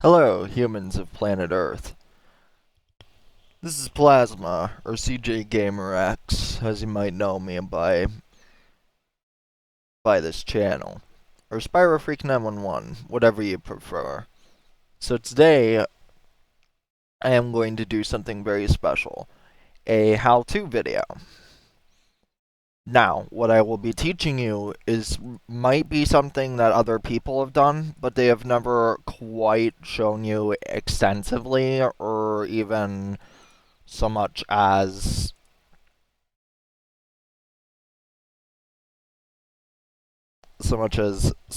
Hello, humans of planet Earth. This is Plasma, or CJ Gamer X, as you might know me by this channel, or Spyro Freak 911, whatever you prefer. So today, I am going to do something very special, a how-to video. Now, what I will be teaching you might be something that other people have done, but they have never quite shown you extensively, or even so much as so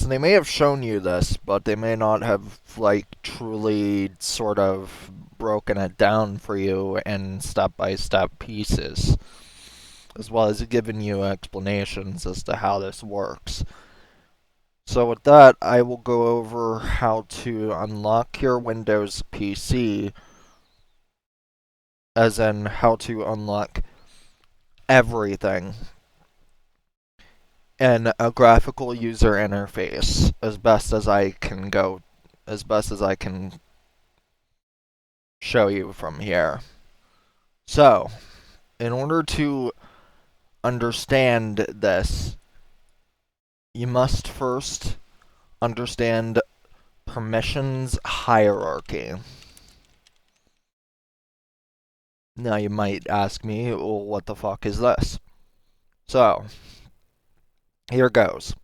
they may have shown you this, but they may not have like truly sort of broken it down for you in step-by-step pieces, as well as given you explanations as to how this works. So with that, I will go over how to unlock your Windows PC, as in how to unlock everything in a graphical user interface as best as I can show you from here. So, in order to understand this, you must first understand permissions hierarchy. Now you might ask me, well, what the fuck is this? So, here goes.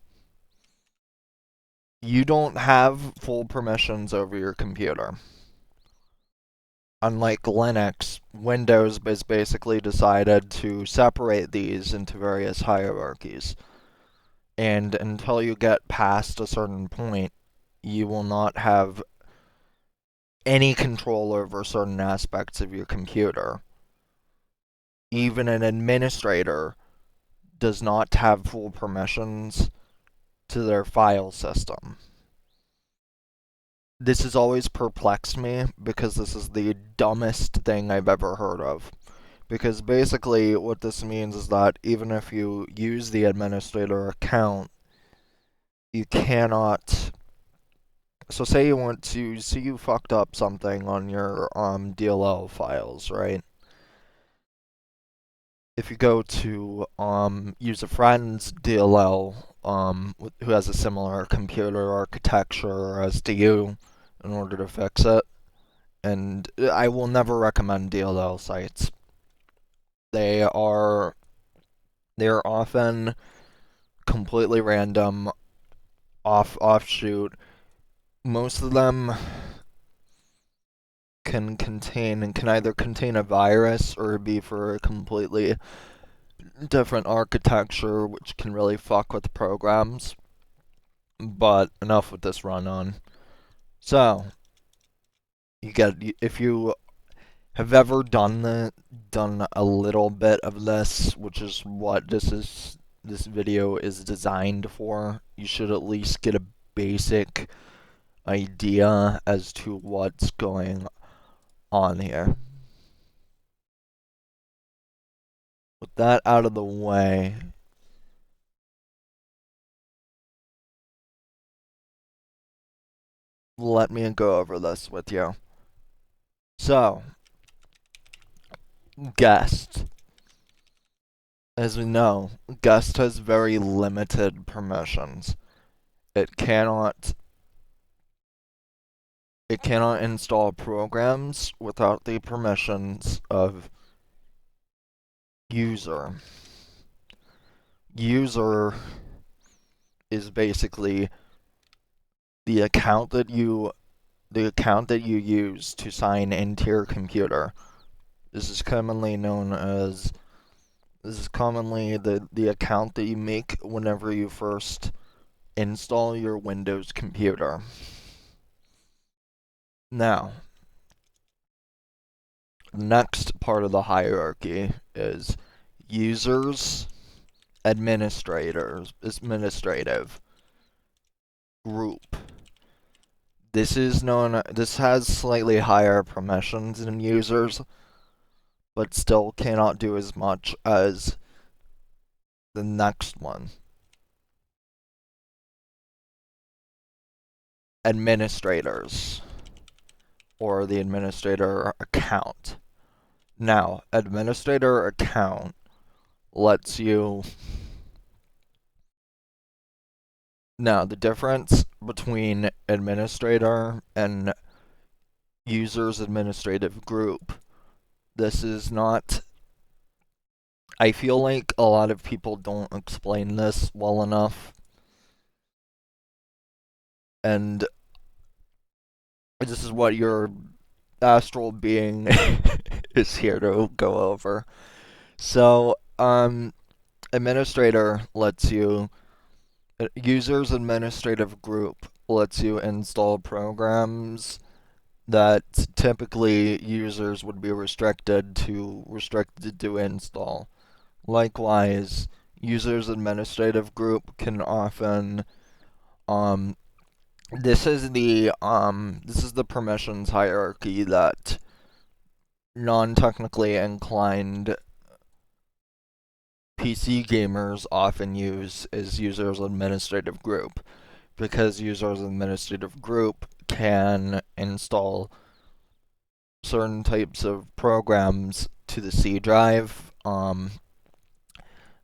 You don't have full permissions over your computer. Unlike Linux, Windows has basically decided to separate these into various hierarchies. And until you get past a certain point, you will not have any control over certain aspects of your computer. Even an administrator does not have full permissions to their file system. This has always perplexed me because this is the dumbest thing I've ever heard of. Because basically what this means is that even if you use the administrator account, you cannot. So say you fucked up something on your DLL files, right? If you go to use a friend's DLL who has a similar computer architecture as to you in order to fix it, and I will never recommend DLL sites. They are often completely random, offshoot. Most of them can either contain a virus or be for a completely different architecture, which can really fuck with programs. But enough with this run on. So if you have ever done a little bit of this, which is what this video is designed for, you should at least get a basic idea as to what's going on here. With that out of the way, let me go over this with you. So, guest. As we know, guest has very limited permissions. It cannot install programs without the permissions of user. User is basically the account that you use to sign into your computer. This is commonly the account that you make whenever you first install your Windows computer. Now, the next part of the hierarchy is users, administrative group. This has slightly higher permissions than users, but still cannot do as much as the next one. Administrators. or the administrator account. Now, administrator account lets you. Now, the difference between administrator and users administrative group. This is not. I feel like a lot of people don't explain this well enough. And this is what your astral being is here to go over. So, administrator lets you. Users administrative group lets you install programs that typically users would be restricted to install. Likewise, users administrative group can often um this is the permissions hierarchy that non-technically inclined PC gamers often use as users administrative group, because users administrative group can install certain types of programs to the C drive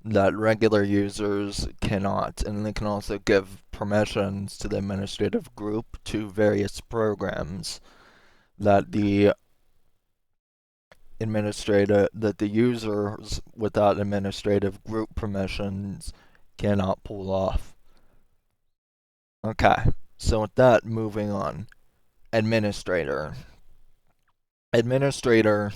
that regular users cannot, and they can also give permissions to the administrative group to various programs that the users without administrative group permissions cannot pull off. Okay, so with that, moving on. Administrator. Administrator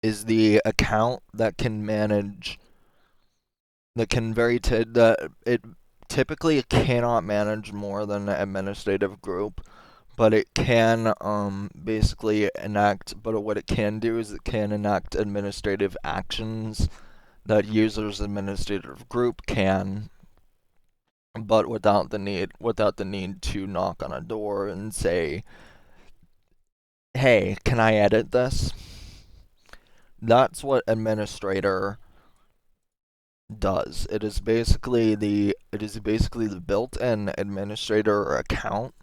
is the account that can manage that it typically it cannot manage more than an administrative group, but it can basically enact. But what it can do is it can enact administrative actions that users administrative group can, but without the need to knock on a door and say, "Hey, can I edit this?" That's what administrator does. It is basically the built-in administrator account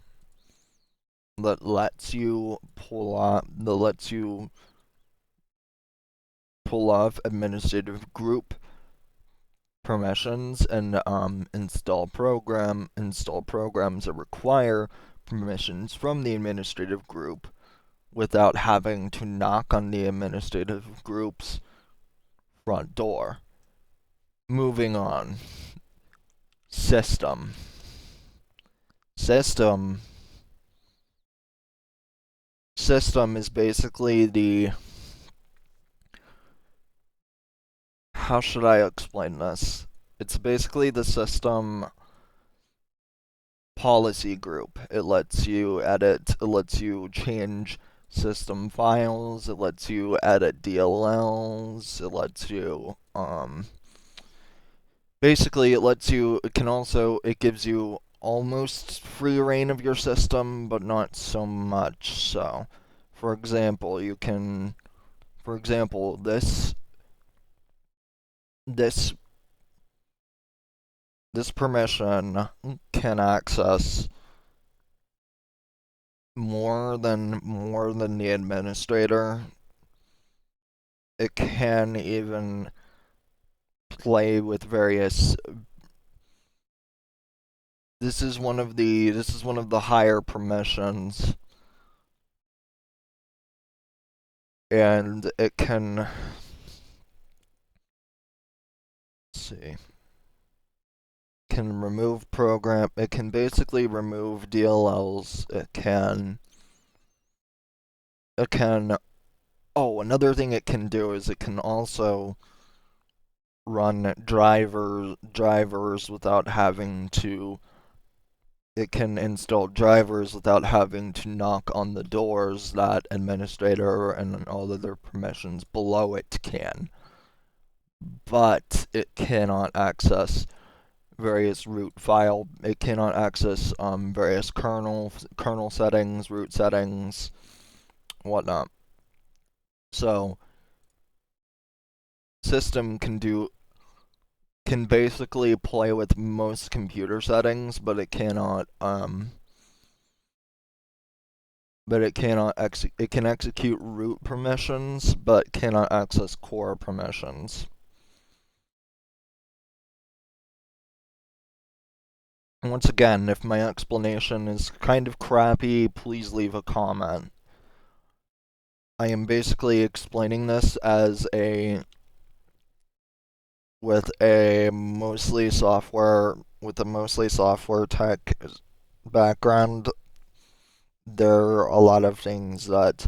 that lets you pull off administrative group permissions and install programs that require permissions from the administrative group without having to knock on the administrative group's front door. Moving on. System. System is basically the. How should I explain this? It's basically the system policy group. It lets you edit, it lets you change system files, it lets you edit DLLs, it lets you basically it gives you almost free reign of your system, but not so much so. For example, this permission can access more than the administrator. It can even play with various. This is one of the higher permissions, and it can. Let's see. Can remove program. It can basically remove DLLs. It can. Oh, another thing it can do is it can also run drivers without having to. It can install drivers without having to knock on the doors that administrator and all other permissions below it can. But it cannot access various root file. It cannot access various kernel settings, root settings, whatnot. So system can basically play with most computer settings, but it cannot but it can execute root permissions, but cannot access core permissions. Once again, if my explanation is kind of crappy, please leave a comment. I am basically explaining this as with a mostly software tech background. There are a lot of things that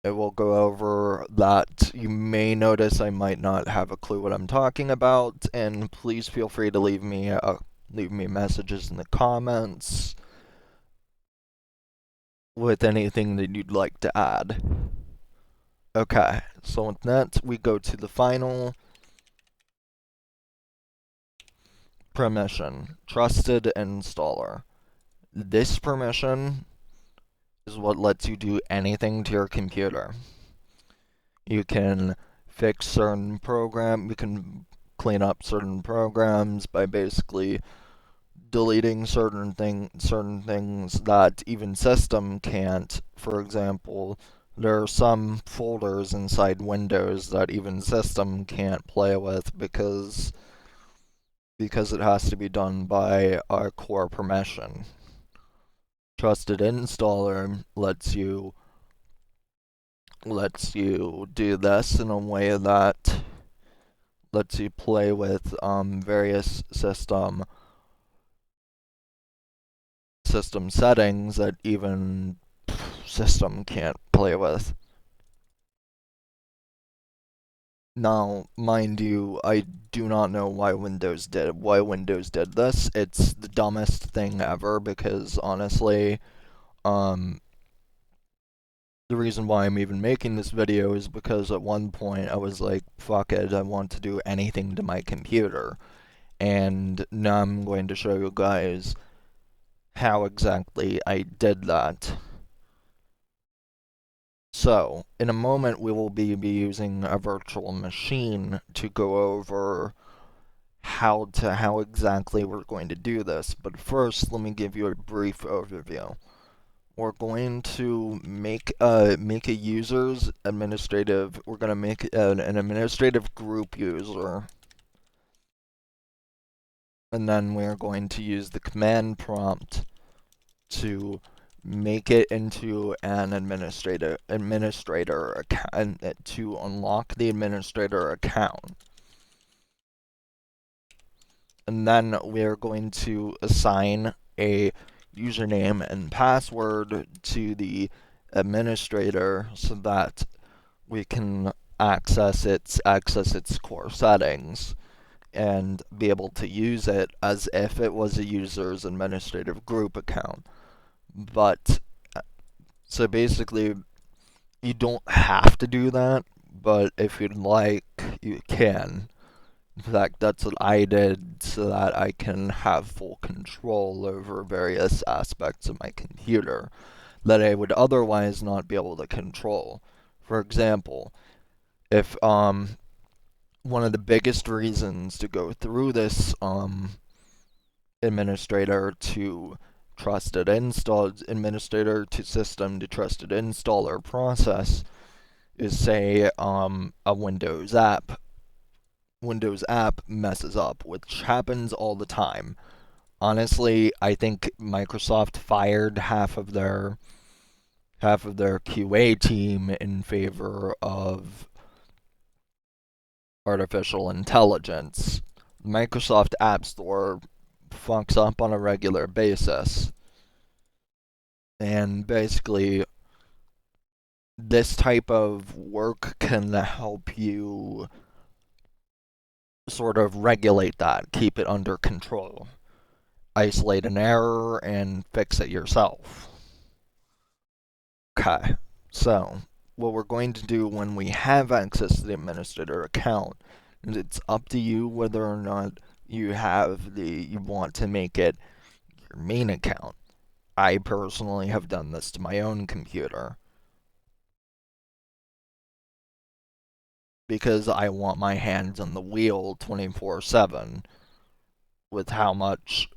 it will go over that you may notice I might not have a clue what I'm talking about, and please feel free to leave me messages in the comments with anything that you'd like to add. Okay, so with that, we go to the final permission, trusted installer. This permission is what lets you do anything to your computer. You can you can clean up certain programs by basically deleting certain things that even system can't. For example, there are some folders inside Windows that even system can't play with because it has to be done by our core permission. Trusted installer lets you do this in a way that lets you play with various system settings that even system can't play with. Now, mind you, I do not know why Windows did this. It's the dumbest thing ever because honestly, um, the reason why I'm even making this video is because at one point I was like, fuck it, I want to do anything to my computer. And now I'm going to show you guys how exactly I did that. So, in a moment we will be using a virtual machine to go over how exactly we're going to do this. But first, let me give you a brief overview. We're going to make a user's administrative. We're going to make an administrative group user, and then we're going to use the command prompt to make it into an administrator account to unlock the administrator account. And then we're going to assign a username and password to the administrator so that we can access its core settings and be able to use it as if it was a user's administrative group account. But so basically, you don't have to do that, but if you'd like, you can. In fact, that's what I did so that I can have full control over various aspects of my computer that I would otherwise not be able to control. For example, if one of the biggest reasons to go through this administrator to administrator to system to trusted installer process is, say, a Windows app messes up, which happens all the time. Honestly, I think Microsoft fired half of their QA team in favor of artificial intelligence. Microsoft App Store fucks up on a regular basis. And basically, this type of work can help you sort of regulate that, keep it under control, isolate an error, and fix it yourself. Okay, so what we're going to do when we have access to the administrator account is it's up to you whether or not you want to make it your main account. I personally have done this to my own computer because I want my hands on the wheel 24/7 with how much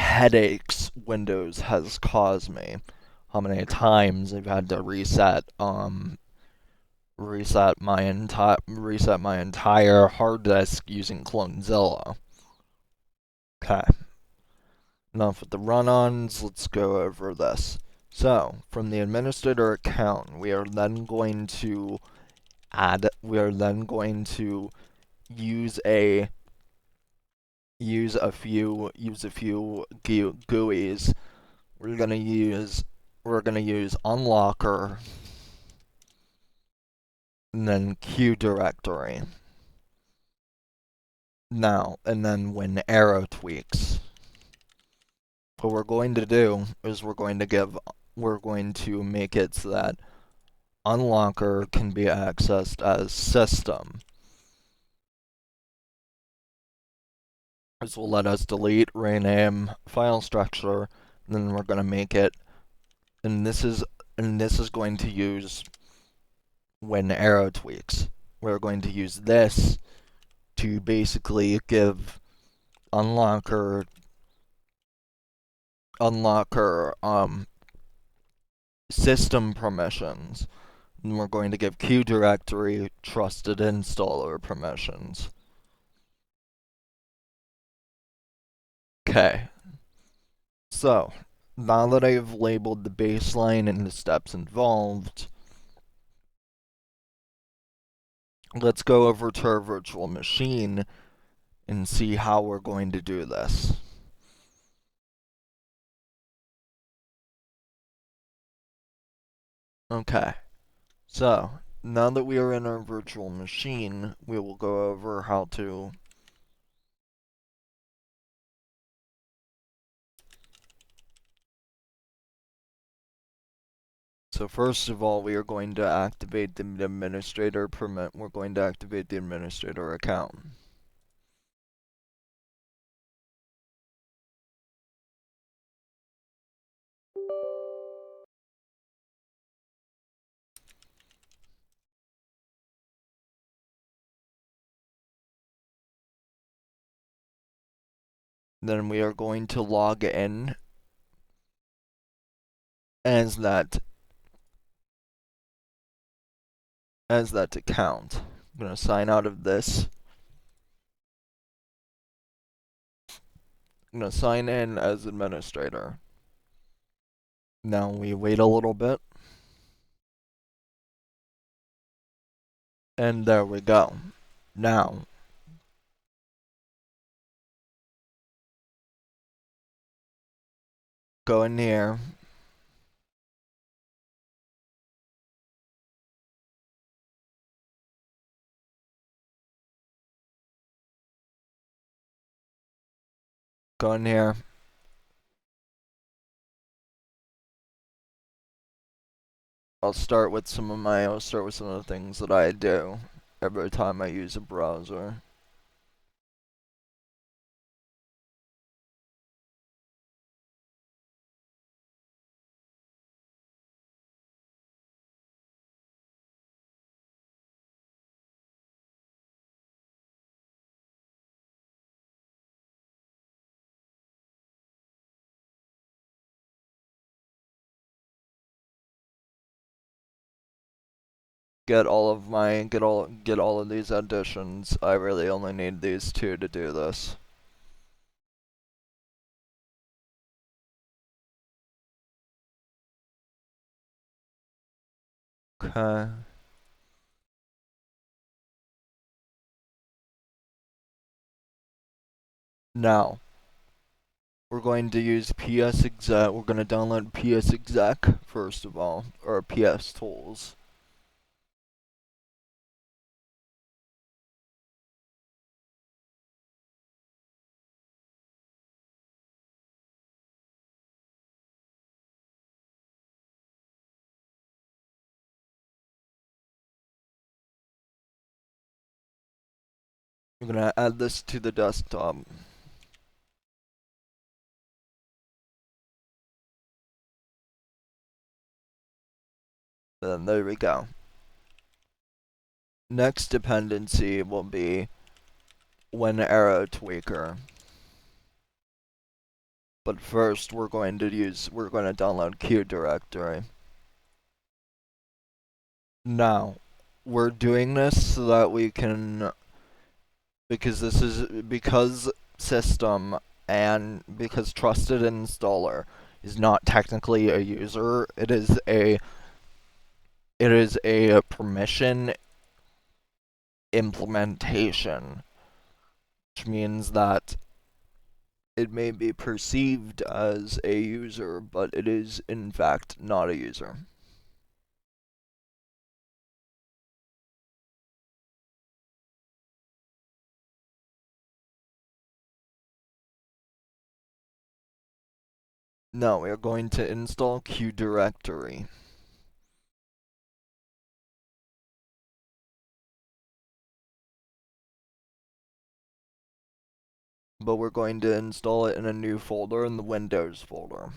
headaches Windows has caused me. How many times I've had to reset my entire hard disk using Clonezilla. Okay. Enough with the run-ons, let's go over this. So, from the administrator account, we are then going to use a few GUIs. We're gonna use unlocker and then Q directory. Now, and then when arrow tweaks. What we're going to do is we're going to make it so that unlocker can be accessed as system. This will let us delete, rename file structure, and then we're going to make it, and this is going to use when arrow tweaks. We're going to use this to basically give unlocker system permissions. And we're going to give Q directory trusted installer permissions. Okay. So, now that I've labeled the baseline and the steps involved, let's go over to our virtual machine and see how we're going to do this. Okay. So, now that we are in our virtual machine, we will go over how to So first of all, we are going to activate the administrator permit. We're going to activate the administrator account. Then we are going to log in as that account. I'm going to sign out of this. I'm going to sign in as administrator. Now we wait a little bit. And there we go. Now, go in here. Go in here. I'll start with some of the things that I do every time I use a browser. Get all of these additions. I really only need these two to do this. Okay. Now, we're going to use PS exec. We're going to download PS exec first of all, or PS tools. We're going to add this to the desktop. Then there we go. Next dependency will be when arrow tweaker. But first we're going to download Q directory. Now, we're doing this so that we can, because system and because trusted installer is not technically a user, it is a permission implementation, which means that it may be perceived as a user, but it is in fact not a user. No, we are going to install Q directory. But we're going to install it in a new folder, in the Windows folder.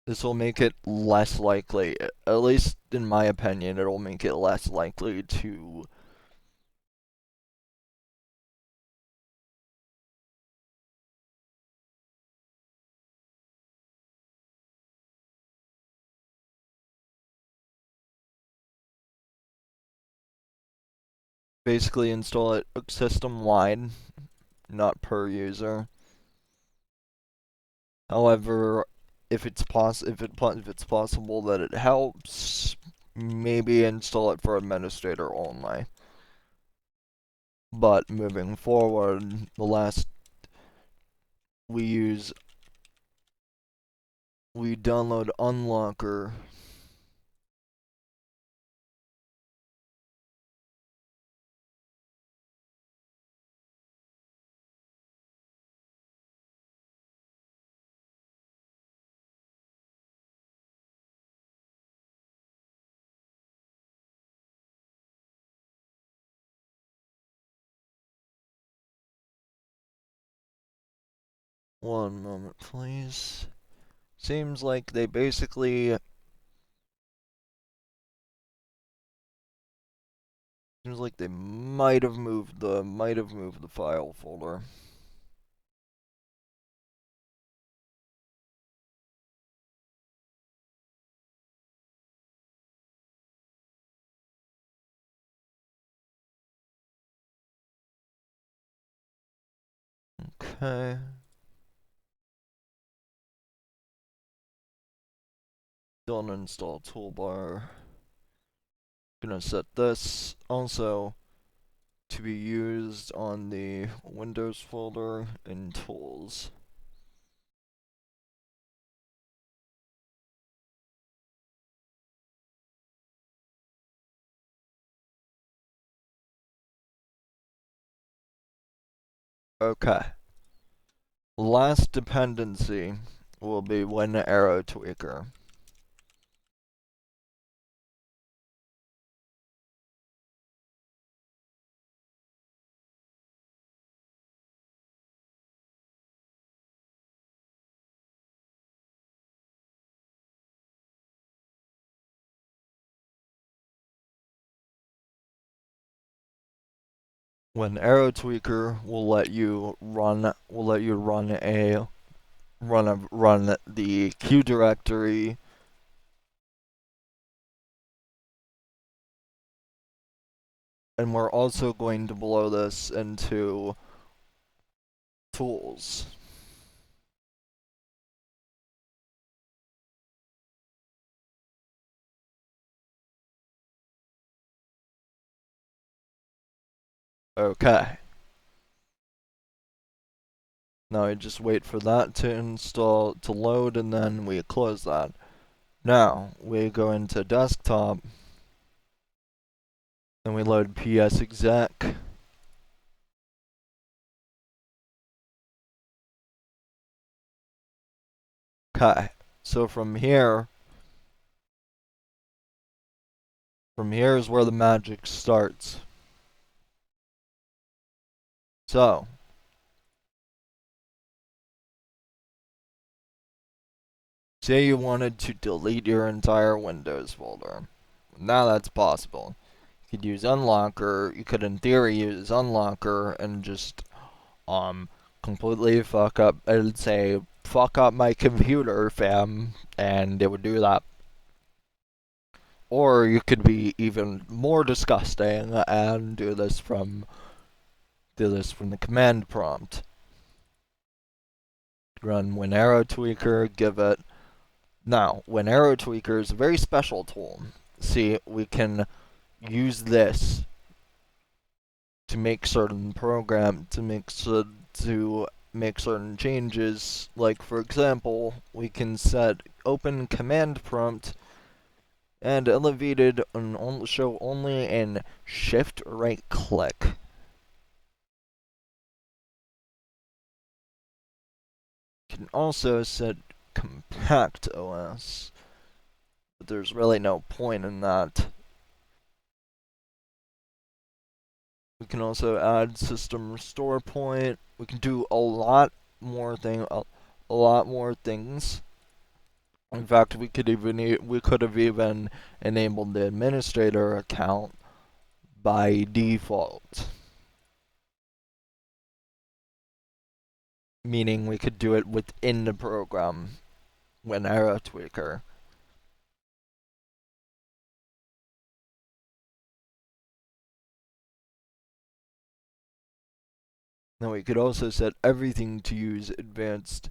This will make it less likely, at least in my opinion, it'll make it less likely to basically install it system-wide, not per user. However, if it's possible that it helps, maybe install it for administrator only. But moving forward, we download Unlocker. One moment, please. Seems like they basically Seems like they might have moved the file folder. Okay. Don't install toolbar. Gonna set this also to be used on the Windows folder in tools. Okay. Last dependency will be when arrow tweaker. When arrow tweaker will let you run the Q directory, and we're also going to blow this into tools. Okay. Now we just wait for that to load, and then we close that. Now we go into desktop, and we load psexec. Okay. So from here is where the magic starts. So say you wanted to delete your entire Windows folder. Now that's possible. could use unlocker. You could, in theory, use unlocker and just completely fuck up. It'd say fuck up my computer, fam, and it would do that. Or you could be even more disgusting and do this from the command prompt. Run WinArrowTweaker, give it. Now, WinArrowTweaker is a very special tool. See, we can use this to make certain to make certain changes. Like, for example, we can set open command prompt and elevated and show only in shift right click. You can also set compact OS, but there's really no point in that. We can also add system restore point. We can do a lot more things. In fact, we could have even enabled the administrator account by default, meaning we could do it within the program WinArrowTweaker. Now we could also set everything to use advanced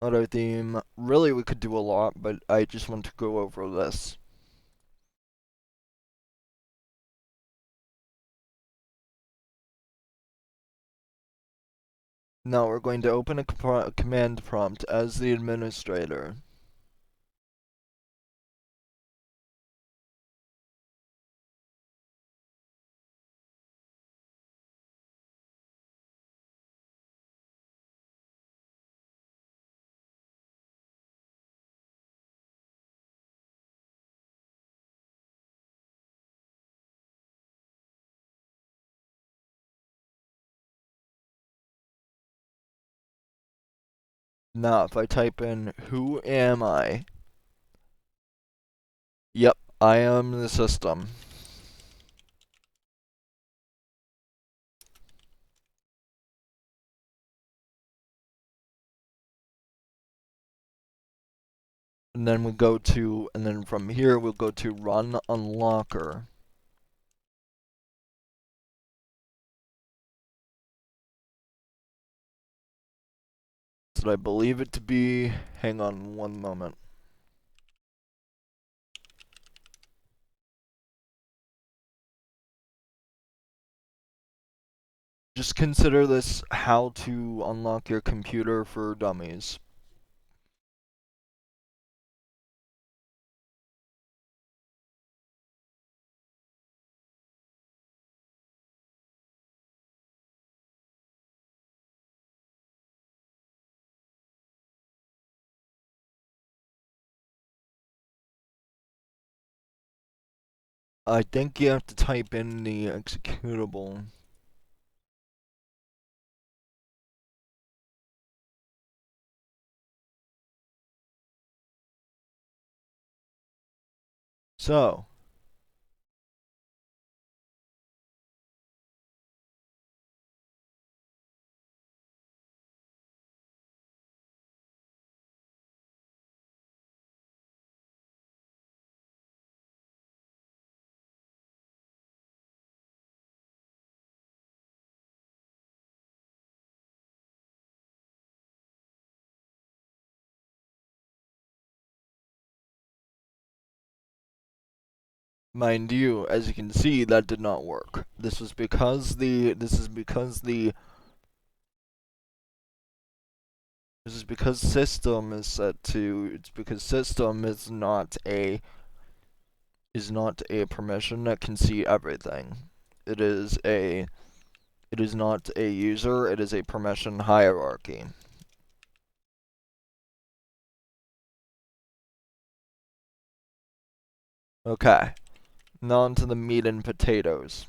auto theme. Really, we could do a lot, but I just want to go over this. Now we're going to open a command prompt as the administrator. Now, if I type in who am I? Yep, I am the system. And then from here we'll go to run unlocker. So I believe it to be, hang on one moment. Just consider this how to unlock your computer for dummies. I think you have to type in the executable. So, mind you, as you can see, that did not work. This is because system is set to, it's because system is not a permission that can see everything. It is not a user, it is a permission hierarchy. Okay, now on to the meat and potatoes.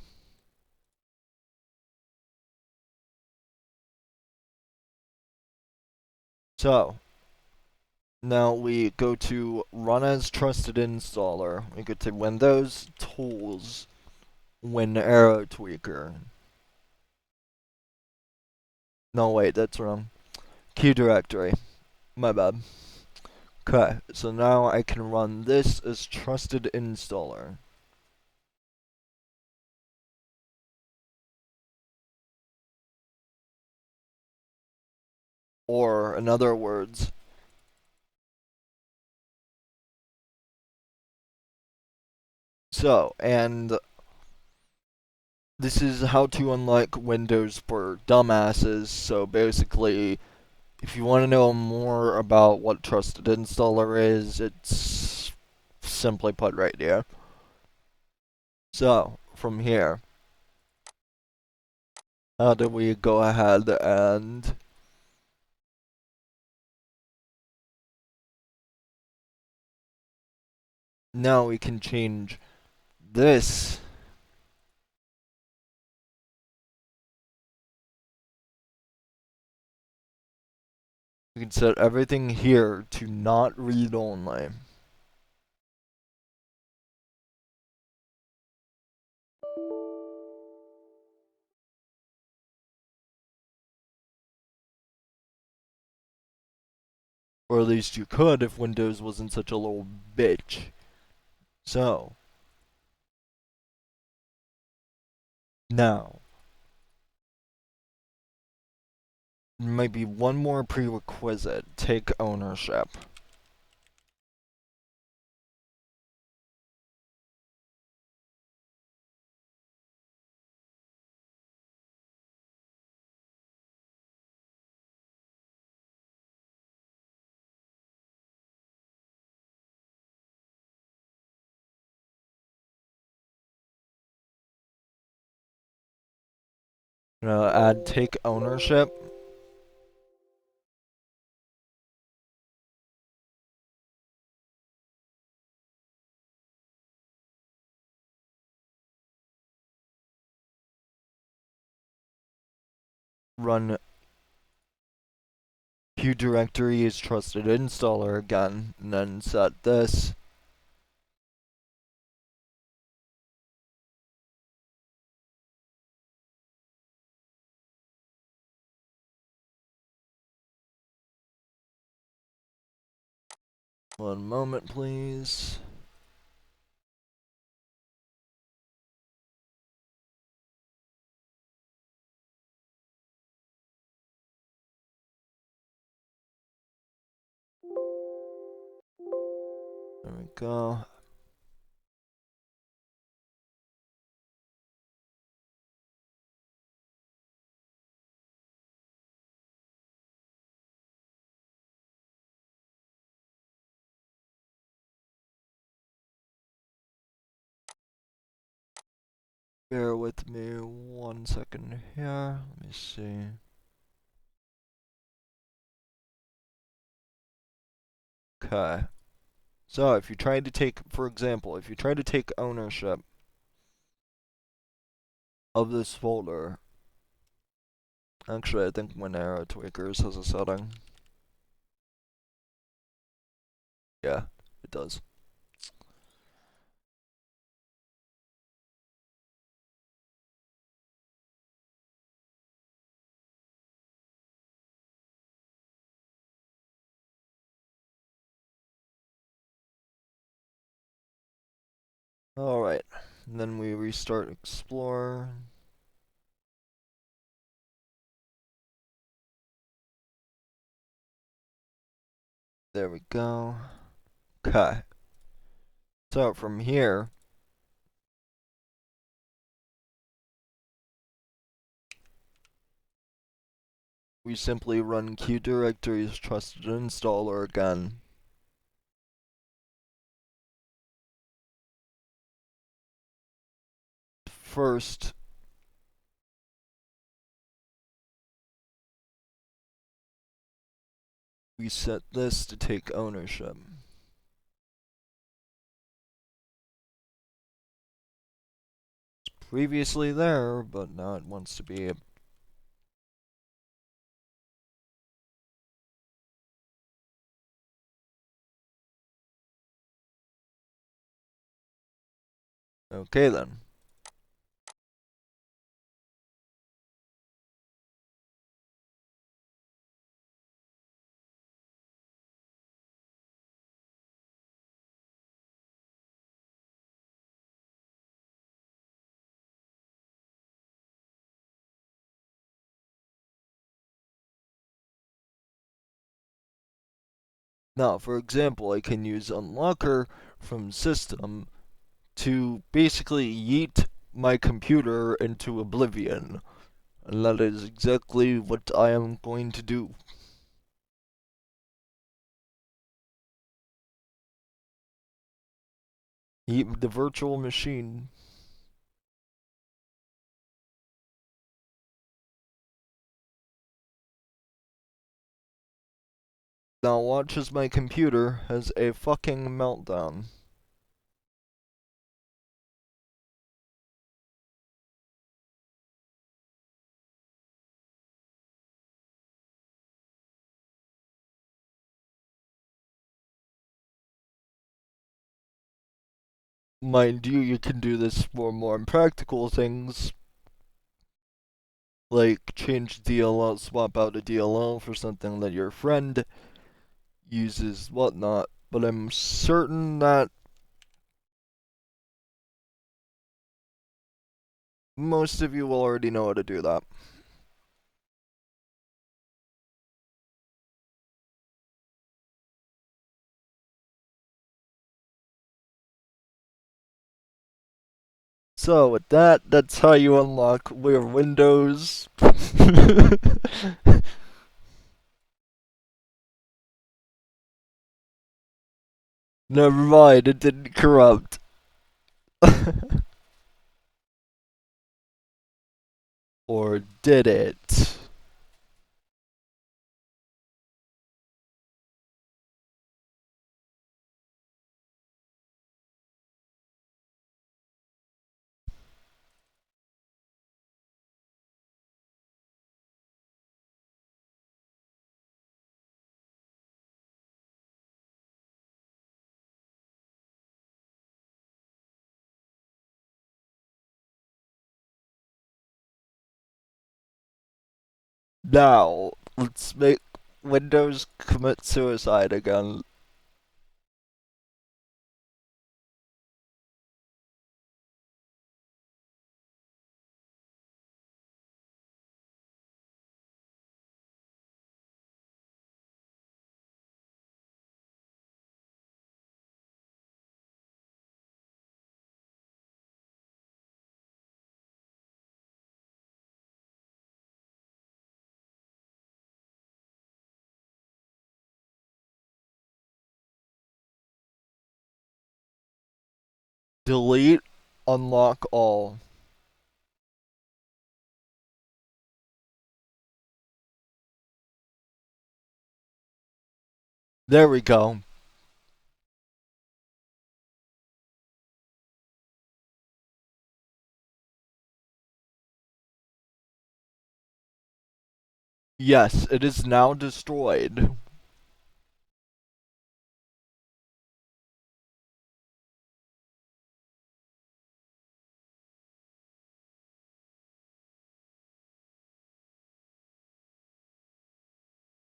So, Now we go to Run as Trusted Installer. We go to Windows, Tools, WinArrow Tweaker. No, wait, that's wrong. Key directory. My bad. Okay, so now I can run this as Trusted Installer. Or, in other words, and this is how to unlock Windows for dumbasses. So basically, if you want to know more about what Trusted Installer is, it's simply put right here. So, from here, how do we go ahead and now we can change this. We can set everything here to not read only. Or at least you could if Windows wasn't such a little bitch. So, now, there might be one more prerequisite. Take ownership. Add take ownership. Run Q directory is trusted installer again, and then set this. One moment, please. There we go. Bear with me 1 second here. Let me see. Okay. So if you try to take, for example, if you try to take ownership of this folder, actually I think WinArrow Tweakers has a setting. Yeah, it does. Alright, then we restart Explorer. There we go. Okay. So from here, we simply run Q directories trusted installer again. First, we set this to take ownership. It's previously there, but now it wants to be Okay then. Now, for example, I can use unlocker from system to basically yeet my computer into oblivion. And that is exactly what I am going to do. Yeet the virtual machine. Now watch as my computer has a fucking meltdown. Mind you, you can do this for more practical things, like change DLL, swap out a DLL for something that your friend uses, whatnot. But I'm certain that most of you will already know how to do that. So with that, that's how you unlock your Windows. Never mind, it didn't corrupt. Or did it? Now, let's make Windows commit suicide again. Delete, unlock all. There we go. Yes, it is now destroyed.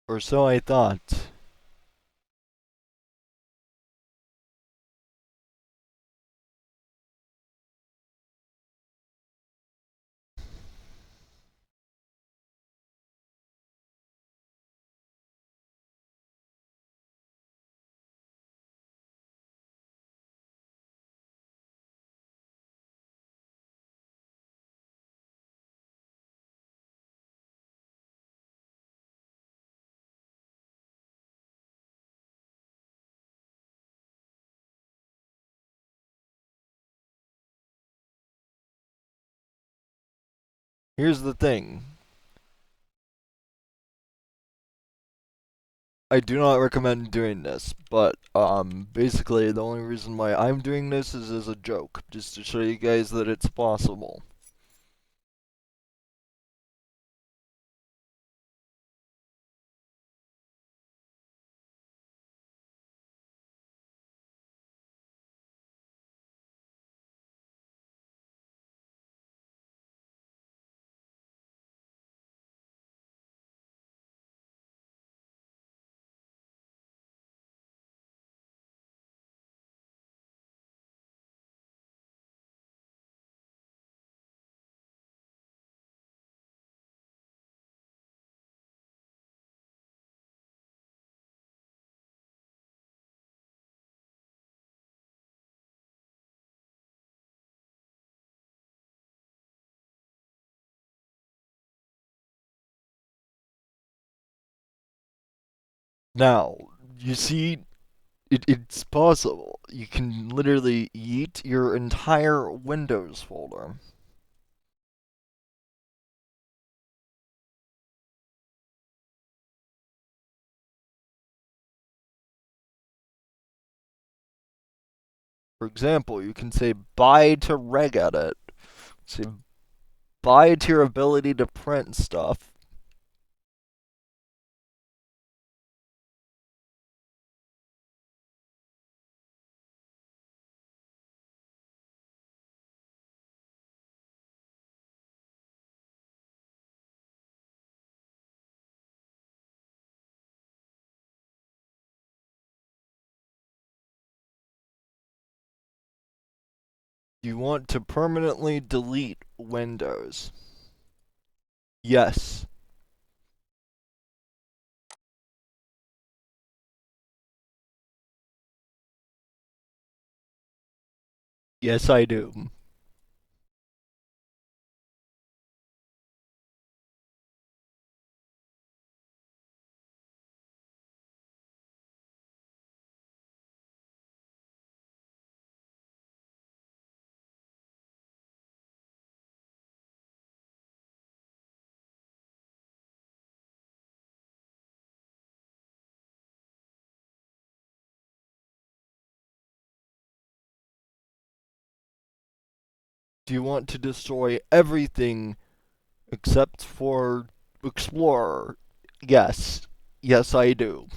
Or so I thought. Here's the thing. I do not recommend doing this, but basically the only reason why I'm doing this is as a joke, just to show you guys that it's possible. Now, you see, it's possible. You can literally yeet your entire Windows folder. For example, you can say bye to regedit. Say bye to your ability to print stuff. You want to permanently delete Windows. Yes. Yes, I do. Do you want to destroy everything except for Explorer? Yes. Yes, I do.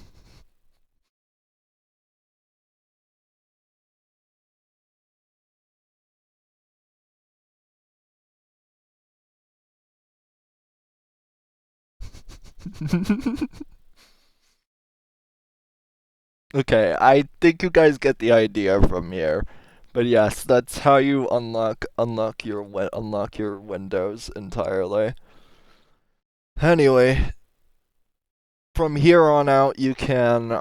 Okay, I think you guys get the idea from here. But yes, that's how you unlock your Windows entirely. Anyway, from here on out you can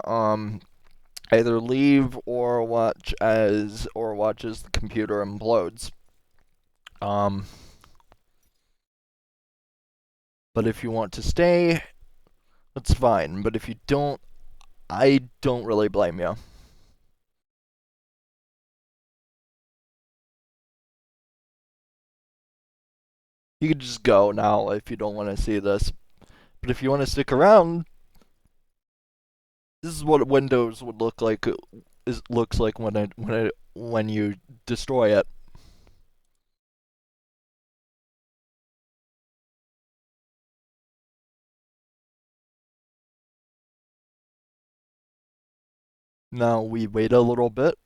either leave or watch as the computer implodes. Um but if you want to stay, that's fine. But if you don't, I don't really blame you. You could just go now if you don't want to see this. But if you want to stick around, this is what Windows would look like. Looks like when you destroy it. Now we wait a little bit.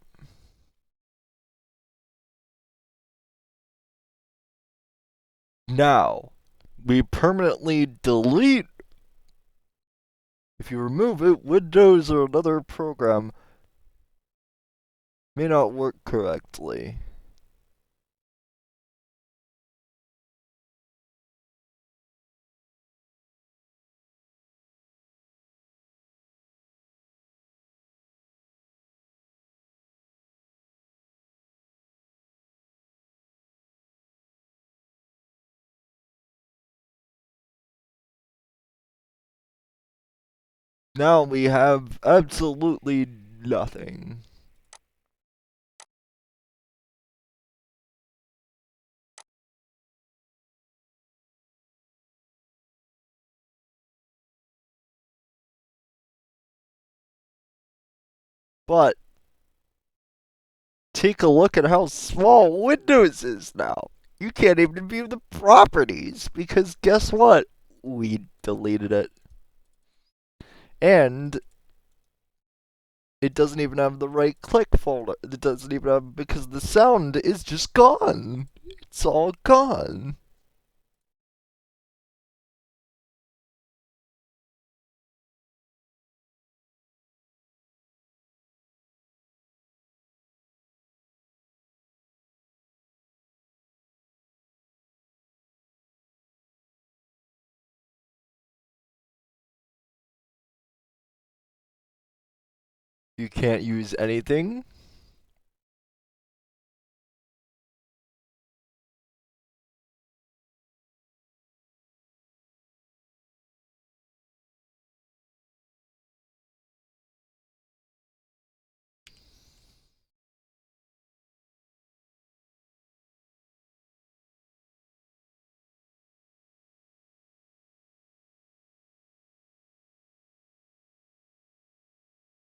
Now we permanently delete. If you remove it, Windows or another program may not work correctly. Now we have absolutely nothing. But take a look at how small Windows is now. You can't even view the properties because guess what? We deleted it. And it doesn't even have the right click folder. It doesn't even have, because the sound is just gone. It's all gone. You can't use anything.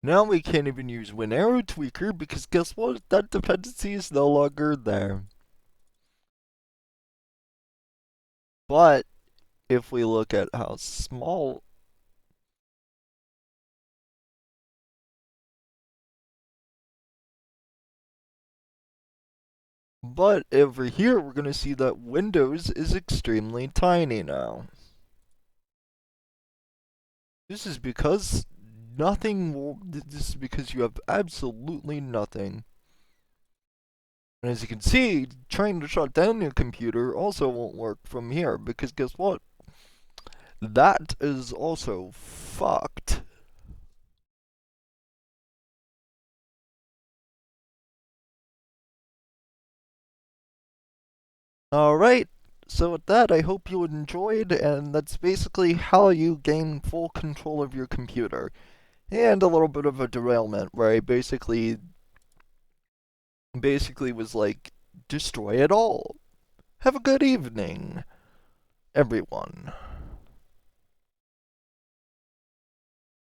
Now we can't even use WinArrowTweaker because guess what? That dependency is no longer there. But if we look at how small. But over here, we're going to see that Windows is extremely tiny now. This is because this is because you have absolutely nothing. And as you can see, trying to shut down your computer also won't work from here because guess what? That is also fucked. Alright, so with that, I hope you enjoyed, and that's basically how you gain full control of your computer. And a little bit of a derailment where I basically was like, destroy it all. Have a good evening, everyone.